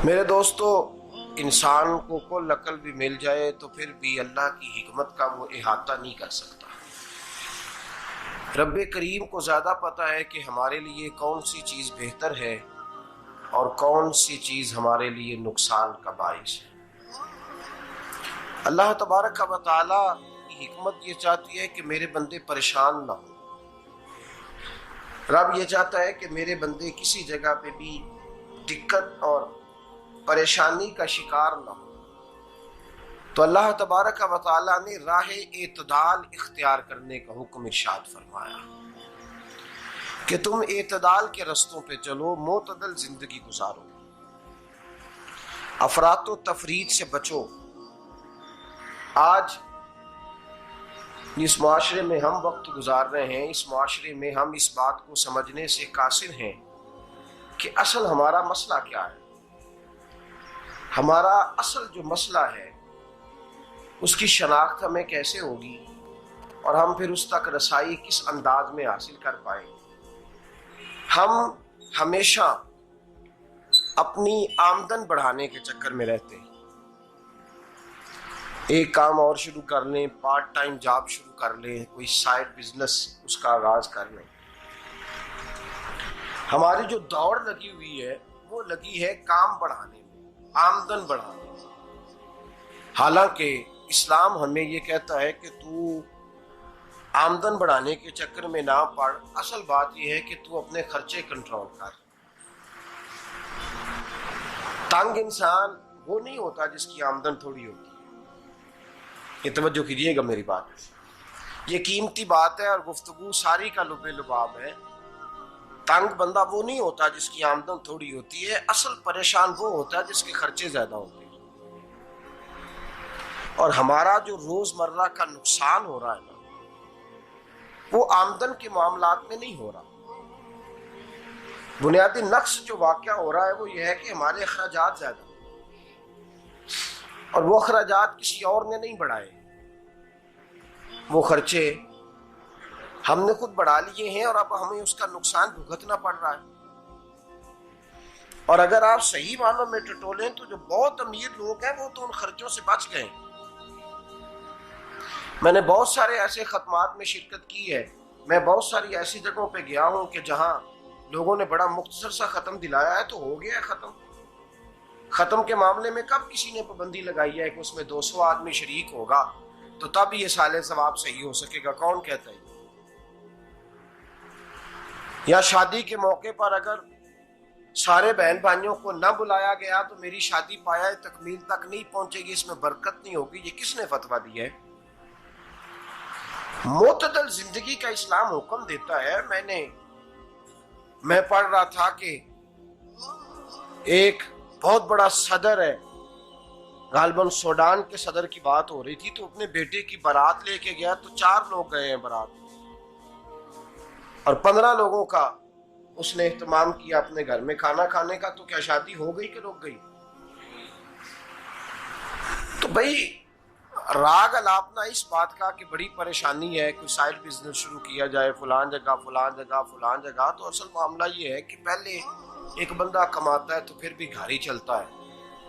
मेरे दोस्तों, इंसान को कुल अकल भी मिल जाए तो फिर भी अल्लाह की हिकमत का वो इहाता नहीं कर सकता। रब्बे करीम को ज़्यादा पता है कि हमारे लिए कौन सी चीज़ बेहतर है और कौन सी चीज़ हमारे लिए नुकसान का बाइस है। अल्लाह तबारक व तआला की हिकमत ये चाहती है कि मेरे बंदे परेशान ना हो। रब ये चाहता है कि मेरे बंदे किसी जगह पे भी दिक्कत और परेशानी का शिकार ना हो। तो अल्लाह तबारक व तआला ने राह एतदाल इख्तियार करने का हुक्म इरशाद फरमाया कि तुम एतदाल के रस्तों पे चलो, मोतदल जिंदगी गुजारो, अफरातो तफरीद से बचो। आज जिस माशरे में हम वक्त गुजार रहे हैं, इस माशरे में हम इस बात को समझने से कासिर हैं कि असल हमारा मसला क्या है। हमारा असल जो मसला है उसकी शनाख्त हमें कैसे होगी और हम फिर उस तक रसाई किस अंदाज में हासिल कर पाए। हम हमेशा अपनी आमदन बढ़ाने के चक्कर में रहते हैं। एक काम और शुरू कर लें, पार्ट टाइम जॉब शुरू कर लें, कोई साइड बिजनेस उसका आगाज कर लें। हमारी जो दौड़ लगी हुई है वो लगी है काम बढ़ाने में, आमदन बढ़ाने में। हालांकि इस्लाम हमें ये कहता है कि तू आमदन बढ़ाने के चक्कर में ना पड़। असल बात यह है कि तू अपने खर्चे कंट्रोल कर। तंग इंसान वो नहीं होता जिसकी आमदन थोड़ी होती है। ये तवज्जो कीजिएगा मेरी बात, ये कीमती बात है और गुफ्तगू सारी का लुबे लुबाब है। तंग बंदा वो नहीं होता जिसकी आमदन थोड़ी होती है। असल परेशान वो होता है जिसके खर्चे ज्यादा होते हैं। और हमारा जो रोजमर्रा का नुकसान हो रहा है ना, वो आमदन के मामलात में नहीं हो रहा। बुनियादी नक्श जो वाकया हो रहा है वो ये है कि हमारे अखराजात ज्यादा, और वो अखराजात किसी और ने नहीं बढ़ाए। वो खर्चे हमने खुद बढ़ा लिए हैं और अब हमें उसका नुकसान भुगतना पड़ रहा है। और अगर आप सही मानों में टटोलें तो जो बहुत अमीर लोग हैं वो तो उन खर्चों से बच गए। मैंने बहुत सारे ऐसे खत्मात में शिरकत की है। मैं बहुत सारी ऐसी जगहों पे गया हूं कि जहां लोगों ने बड़ा मुख्तसर सा खत्म दिलाया है तो हो गया है खत्म। खत्म के मामले में कब किसी ने पाबंदी लगाई है कि उसमें 200 आदमी शरीक होगा तो तब ये साले सवाब सही हो सकेगा? कौन कहता है? या शादी के मौके पर अगर सारे बहन भाइयों को न बुलाया गया तो मेरी शादी पाया तकमील तक नहीं पहुंचेगी, इसमें बरकत नहीं होगी। ये किसने फतवा दिया है? मोतदल जिंदगी का इस्लाम हुक्म देता है। मैं पढ़ रहा था कि एक बहुत बड़ा सदर है, गालबन सूडान के सदर की बात हो रही थी, तो अपने बेटे की बारात लेके गया तो 4 लोग गए हैं बारात, और 15 लोगों का उसने एहतमाम किया अपने घर में खाना खाने का। तो क्या शादी हो गई कि रुक गई? तो भाई राग अलापना इस बात का कि बड़ी परेशानी है, कोई साइड बिजनेस शुरू किया जाए फलान जगह फलान जगह फलान जगह। तो असल मामला ये है कि पहले एक बंदा कमाता है तो फिर भी घर ही चलता है,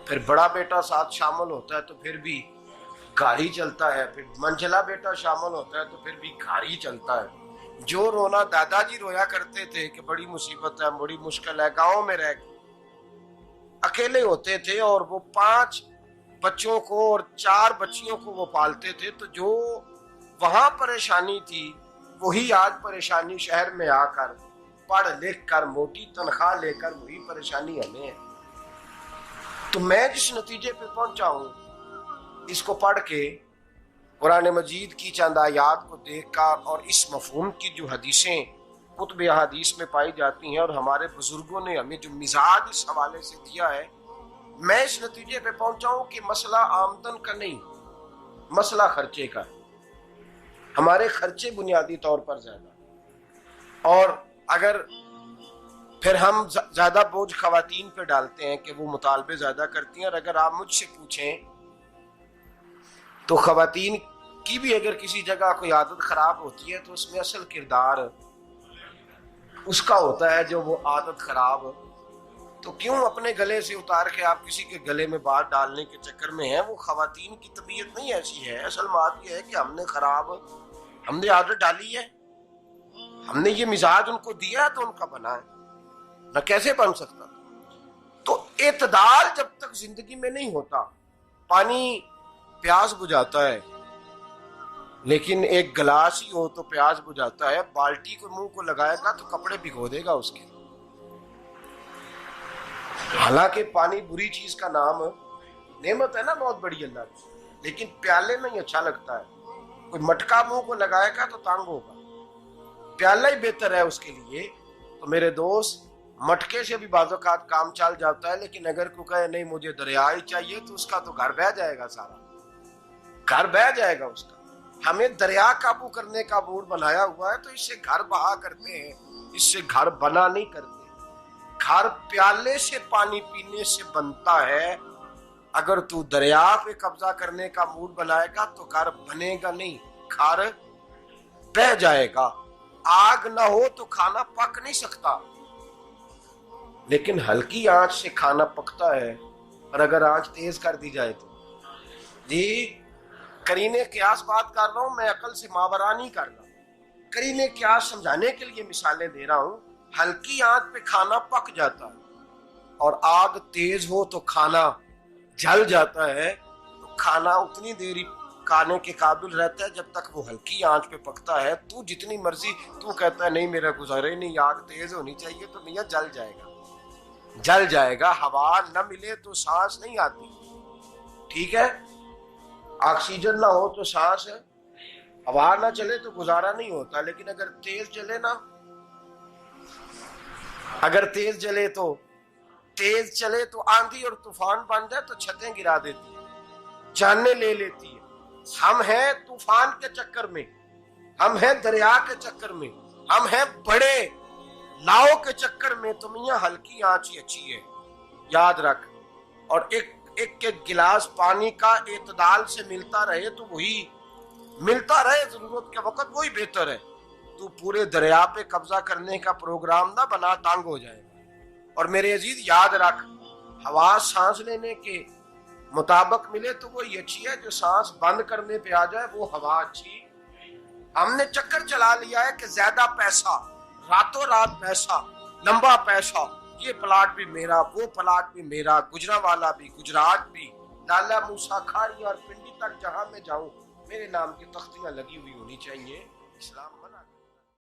फिर बड़ा बेटा साथ शामिल होता है तो फिर भी घर ही चलता है, फिर मंझला बेटा शामिल होता है तो फिर भी घर ही चलता है। जो रोना दादाजी रोया करते थे कि बड़ी मुसीबत है, बड़ी मुश्किल है, गाँव में रह अकेले होते थे और वो 5 बच्चों को और 4 बच्चियों को वो पालते थे। तो जो वहां परेशानी थी वही आज परेशानी शहर में आकर पढ़ लिख कर मोटी तनख्वाह लेकर वही परेशानी हमें है। तो मैं जिस नतीजे पे पहुंचा हूं इसको पढ़ के, कुरान मजीद की चंद आयात को देखकर और इस मफहूम की जो हदीसें कुतुब हदीस में पाई जाती हैं और हमारे बुजुर्गों ने हमें जो मिजाज इस हवाले से दिया है, मैं इस नतीजे पे पहुंचा हूं कि मसला आमदन का नहीं, मसला खर्चे का है। हमारे खर्चे बुनियादी तौर पर ज्यादा, और अगर फिर हम ज्यादा बोझ खवातीन पे डालते हैं कि वो मुतालबे ज्यादा करती हैं। और अगर आप मुझसे पूछें तो खवातीन की भी अगर किसी जगह कोई आदत खराब होती है तो उसमें असल किरदार उसका होता है जो वो आदत खराब तो क्यों अपने गले से उतार के आप किसी के गले में बात डालने के चक्कर में हैं? वो खवातीन की तबीयत नहीं ऐसी है। असल बात यह है कि हमने आदत डाली है, हमने ये मिजाज उनको दिया है तो उनका बना है, न कैसे बन सकता। तो एतदाल जब तक जिंदगी में नहीं होता, पानी प्यास बुझाता है, लेकिन एक गिलास ही हो तो प्यास बुझाता है। बाल्टी को मुंह को लगाएगा तो कपड़े भिगो देगा उसके। हालांकि पानी बुरी चीज का नाम नेमत है ना, बहुत बड़ी अल्लाह की, लेकिन प्याले में ही अच्छा लगता है। कोई मटका मुंह को लगाएगा तो तंग होगा, प्याला ही बेहतर है उसके लिए। तो मेरे दोस्त, मटके से भी बाज़-औक़ात काम चल जाता है, लेकिन अगर कोई कहे नहीं मुझे दरिया ही चाहिए तो उसका तो घर बह जाएगा, सारा घर बह जाएगा उसका। हमें दरिया काबू करने का मूड बनाया हुआ है तो इससे घर बहा करते हैं, इससे घर बना नहीं करते। घर प्याले से पानी पीने से बनता है। अगर तू दरिया पे कब्जा करने का मूड बनाएगा तो घर बनेगा नहीं, घर बह जाएगा। आग ना हो तो खाना पक नहीं सकता, लेकिन हल्की आंच से खाना पकता है। और अगर आंच तेज कर दी जाए तो जी, करीने क्यास बात कर रहा हूं मैं, अकल से मावरा नहीं कर रहा। करीने क्यास समझाने के लिए मिसालें दे रहा हूं। हल्की आंच पे खाना पक जाता है और आग तेज हो तो खाना जल जाता है। तो खाना उतनी देर खाने के काबिल रहता है जब तक वो हल्की आंच पे पकता है। तू जितनी मर्जी तू कहता है नहीं मेरा गुजारे नहीं, आग तेज होनी चाहिए, तो मियां जल जाएगा, जल जाएगा। हवा न मिले तो सांस नहीं आती, ठीक है। ऑक्सीजन ना हो तो सांस है, हवा ना चले तो गुजारा नहीं होता। लेकिन अगर तेज जले ना, अगर तेज चले तो आंधी और तूफान बन जाए तो छतें गिरा देती है, जाने ले लेती है। हम हैं तूफान के चक्कर में, हम हैं दरिया के चक्कर में, हम हैं बड़े लाओ के चक्कर में। तो मियां हल्की आंच ही अच्छी है, याद रख। और एक गिलास पानी का एतदाल से मिलता रहे तो वही मिलता रहे, जरूरत के वक्त वही बेहतर है। तू पूरे दरिया पे कब्जा करने का प्रोग्राम ना बना, तंग हो जाएगा। और मेरे अजीज याद रख, हवा सांस लेने के मुताबिक मिले तो वो ये अच्छी है, जो सांस बंद करने पे आ जाए वो हवा अच्छी। हमने चक्कर चला लिया है कि ज्यादा पैसा, रातों रात पैसा, लंबा पैसा, ये प्लाट भी मेरा, वो प्लाट भी मेरा, गुजरांवाला भी, गुजरात भी, लाला मूसा खाड़ी और पिंडी तक जहां मैं जाऊं मेरे नाम की तख्तियां लगी हुई होनी चाहिए। इस्लाम